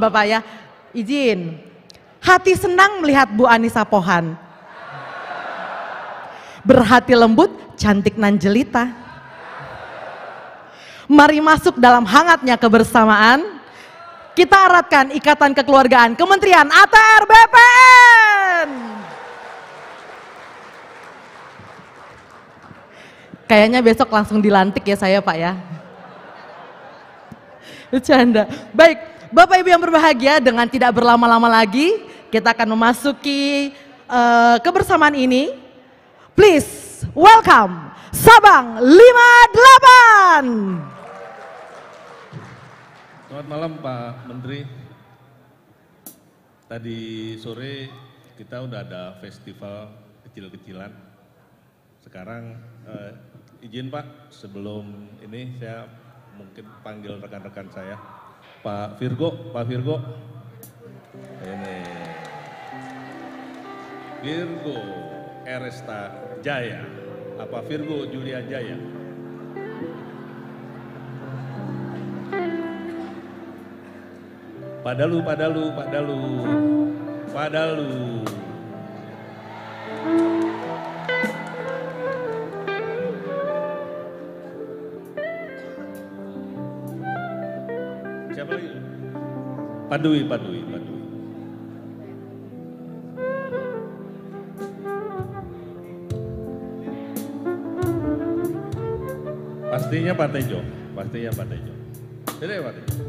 Bapak ya. Izin. Hati senang melihat Bu Anissa Pohan. Berhati lembut, cantik nan jelita. Mari masuk dalam hangatnya kebersamaan. Kita eratkan ikatan kekeluargaan Kementerian ATR BPN. Kayaknya besok langsung dilantik ya saya Pak ya. Bercanda. Baik, Bapak Ibu yang berbahagia, dengan tidak berlama-lama lagi kita akan memasuki kebersamaan ini. Please welcome Sabang 58. Selamat malam Pak Menteri. Tadi sore kita udah ada festival kecil-kecilan. Sekarang izin Pak, sebelum ini saya mungkin panggil rekan-rekan saya. Pak Virgo. Ini. Virgo Eresta Jaya. Apa Virgo Julia Jaya? Padalu. Siapa lagi? Padui. Pastinya Pak Tejo. Jadi Pak Tejo.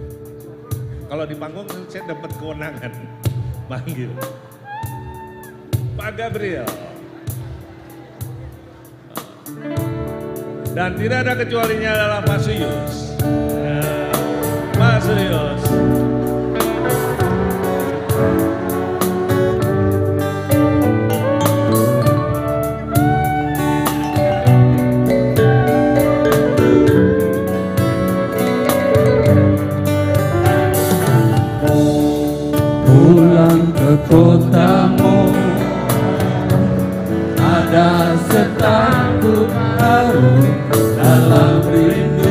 Kalau di panggung saya dapat kewenangan manggil. Pak Gabriel. Dan tidak ada kecualinya adalah Mas Suyus. Mas Suyus. Pulang ke kotamu, ada setakut haru dalam rindu.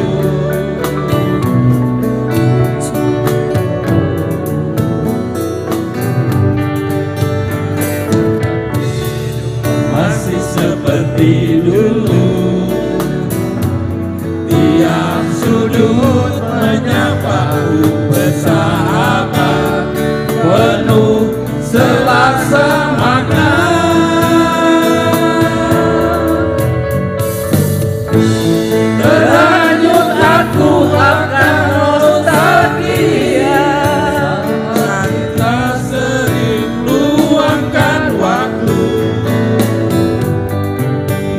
dari dulu. Tiap sudut menyapaku bersahabat, penuh selasa makna. Terhanyut aku akan nostalgia, kita sering luangkan waktu,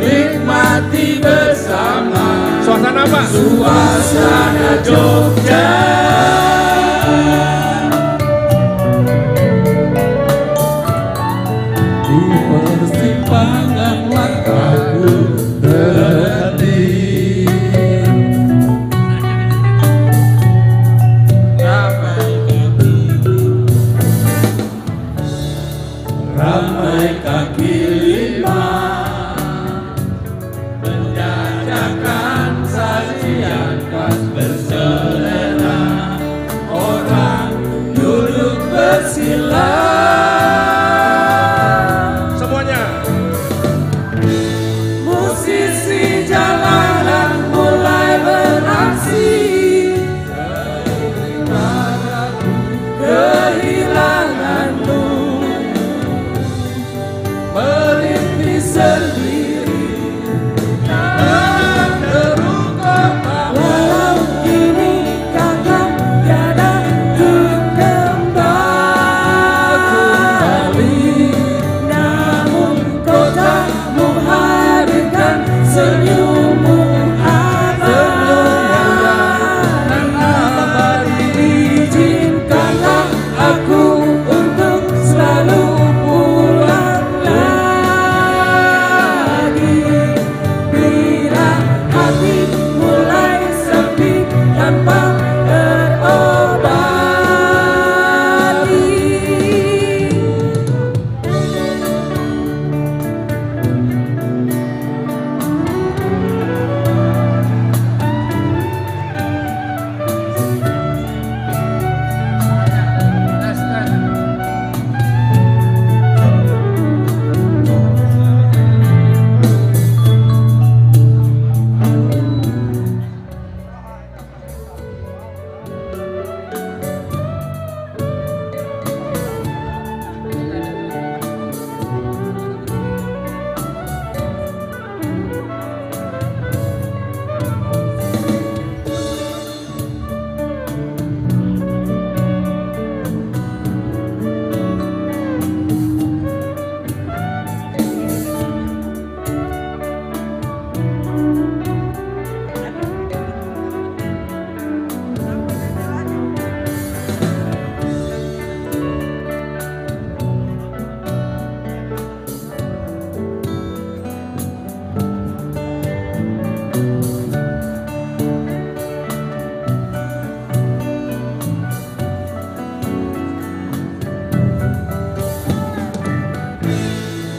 nikmati bersama Suasana apa? suasana Jogja. Di persimpangan langkahku berhenti, ramai kaki lima menjajakan sajian khas berselera, orang duduk bersila. Semuanya. Musisi jalanan mulai beraksi, kehilanganmu merintih sendiri dalam deru kota. Walau kini kata tiada untuk kembali, namun kotamu hadirkan senyummu abadi. Izinkanlah aku untuk selalu pulang lagi, bila hati mulai sepi tanpa terobati.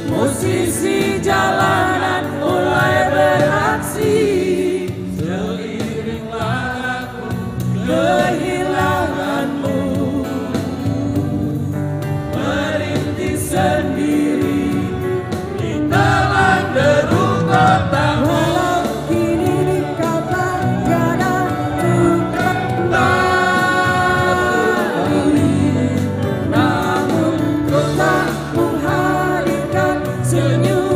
Musisi jalanan mulai beraksi, seiringlah aku kehilanganmu merintih sendiri di dalam deru kota. Walau kini kata tiada untuk kembali, namun kotamu hadirkan senyum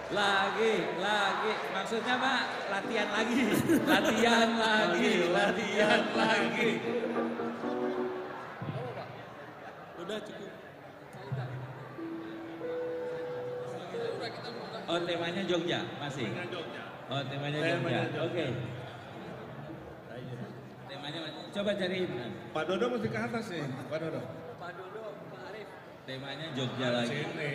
Lagi, maksudnya Pak, latihan lagi, latihan lagi, latihan lagi. Udah cukup. Oh temanya Jogja masih? Oh temanya Jogja, oke. Temanya, coba cari. Pak Dodo mesti ke atas nih, Pak Dodo. Pak Arif. Temanya Jogja lagi. Sini.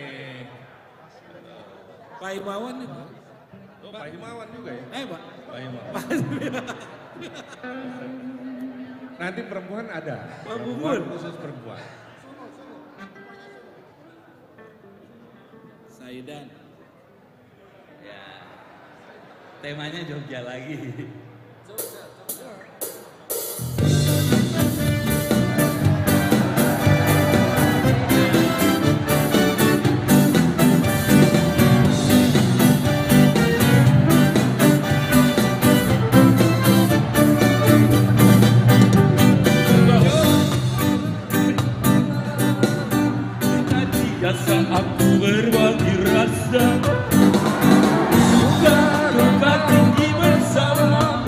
Pak Himawan nih Pak. Oh, Pak Himawan juga ya? Pak. Pak Himawan. Nanti perempuan ada. Perempuan khusus perempuan. Saidan. Ya. Temanya Jogja lagi. Saat aku berbagi rasa, suka duka tinggi bersama,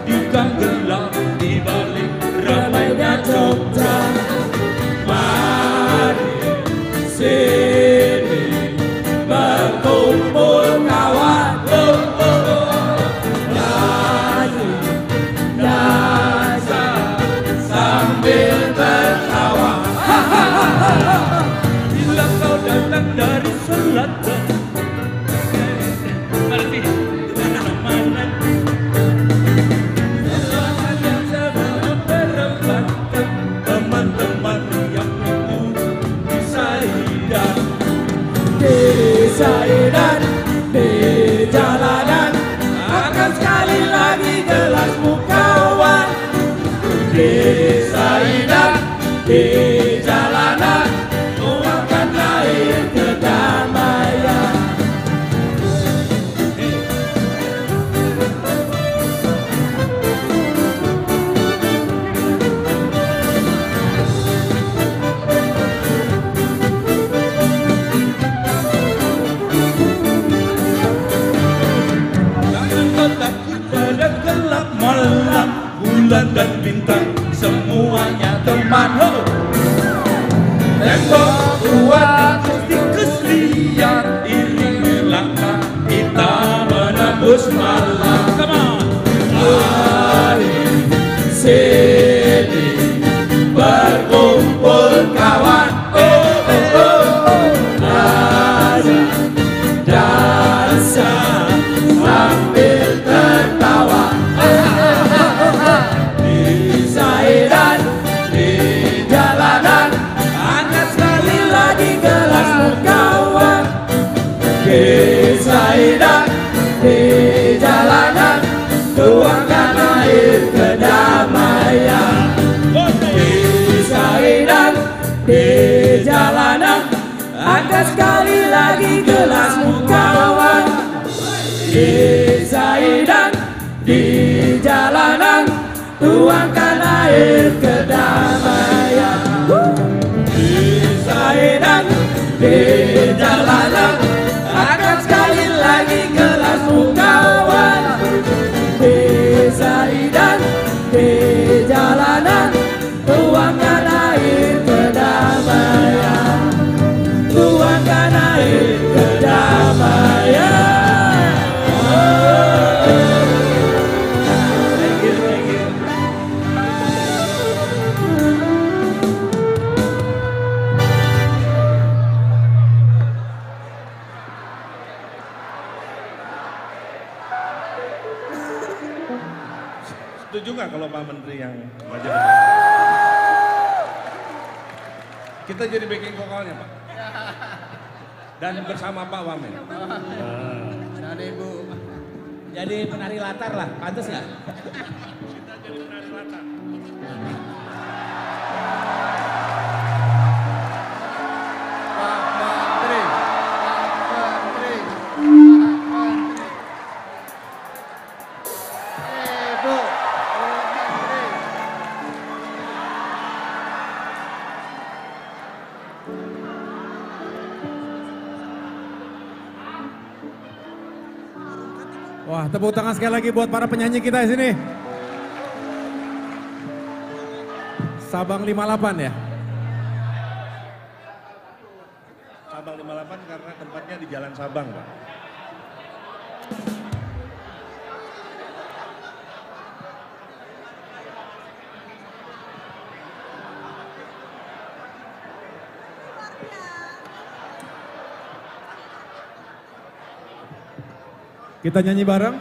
di gang gelap di balik ramainya Jogja. Mari sini berkumpul kawan, nyanyi dansa sambil tertawa. Bila kau datang dari selatan, arti mana-mana, selatan yang sedang berempatkan teman-teman yang itu di Saidan, di jalanan, akan sekali lagi gelasmu kawan. Di Saidan, di jalanan, tuangkan air kedamaian. Jangan kau takut pada gelap malam, bulan dan bintang semuanya teman. Tembok kuat tikus liar, iringi langkah kita menembus malam. Come on. Mari sini berkumpul kawan, nyanyi dansa sambil tertawa. Di Saidan, di jalanan, angkat sekali lagi gelasmu kawan. Di Saidan, di jalanan, tuangkan air kedamaian. Di Saidan, di jalanan, angkat sekali lagi gelasmu kawan. Di Saidan, di jalanan, tuangkan air kedamaian. Di Saidan, di jalanan, angkat sekali lagi gelasmu kawan. Di Saidan, di jalanan, tuangkan air kedamaian. Tuangkan air kedamaian. Thank you. Setuju nggak kalau Pak Menteri yang baca? Kita jadi backing vokalnya Pak. Dan bersama Pak Wamen. Jadi Bu, jadi penari latar lah, pantas nggak? Kita jadi penari latar. Wah, tepuk tangan sekali lagi buat para penyanyi kita di sini. Sabang 58 ya? Sabang 58 karena tempatnya di Jalan Sabang, Pak. Kita nyanyi bareng.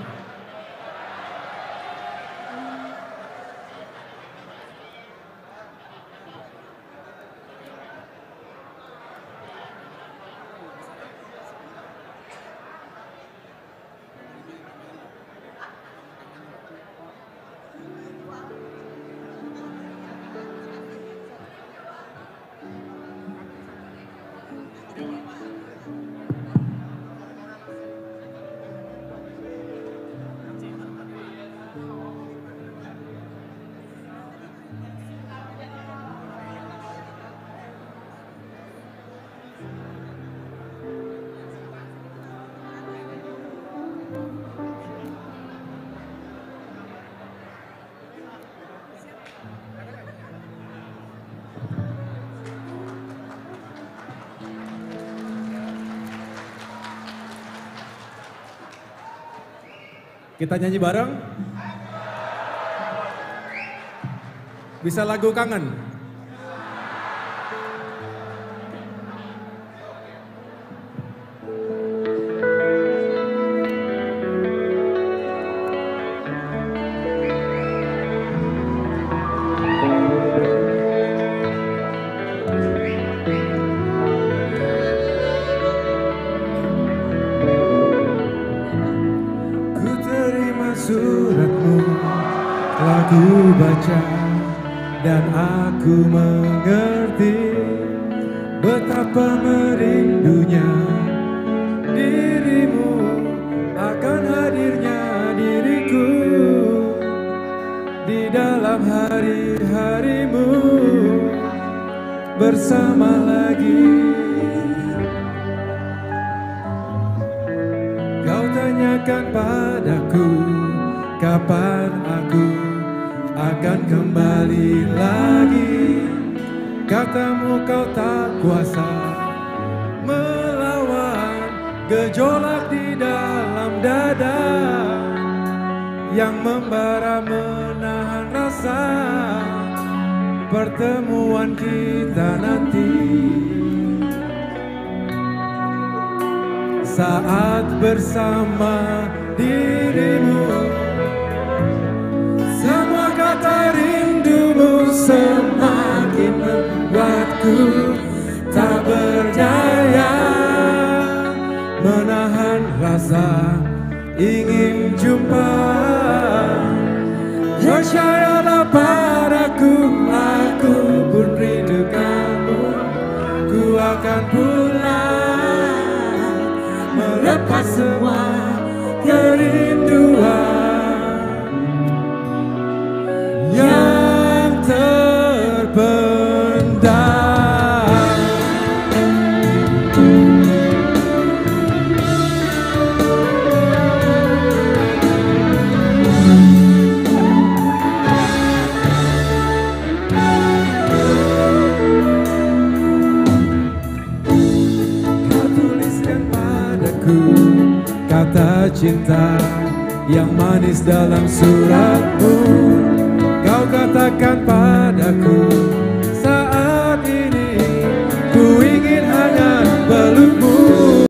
Kita nyanyi bareng. Bisa lagu kangen? Suratmu telah ku baca dan aku mengerti betapa merindunya dirimu akan hadirnya diriku di dalam hari-harimu bersama lagi. Kau tanyakan padaku kapan aku akan kembali lagi. Katamu kau tak kuasa melawan gejolak di dalam dada yang membara menahan rasa pertemuan kita nanti. Saat bersama dirimu, semua kata rindumu semakin membuatku tak berdaya menahan rasa ingin jumpa. Percayalah padaku, aku pun rindu kamu. Ku akan pulang melepas semua kerinduan yang terpendam. Kau tuliskan padaku kata cinta yang manis dalam suratmu.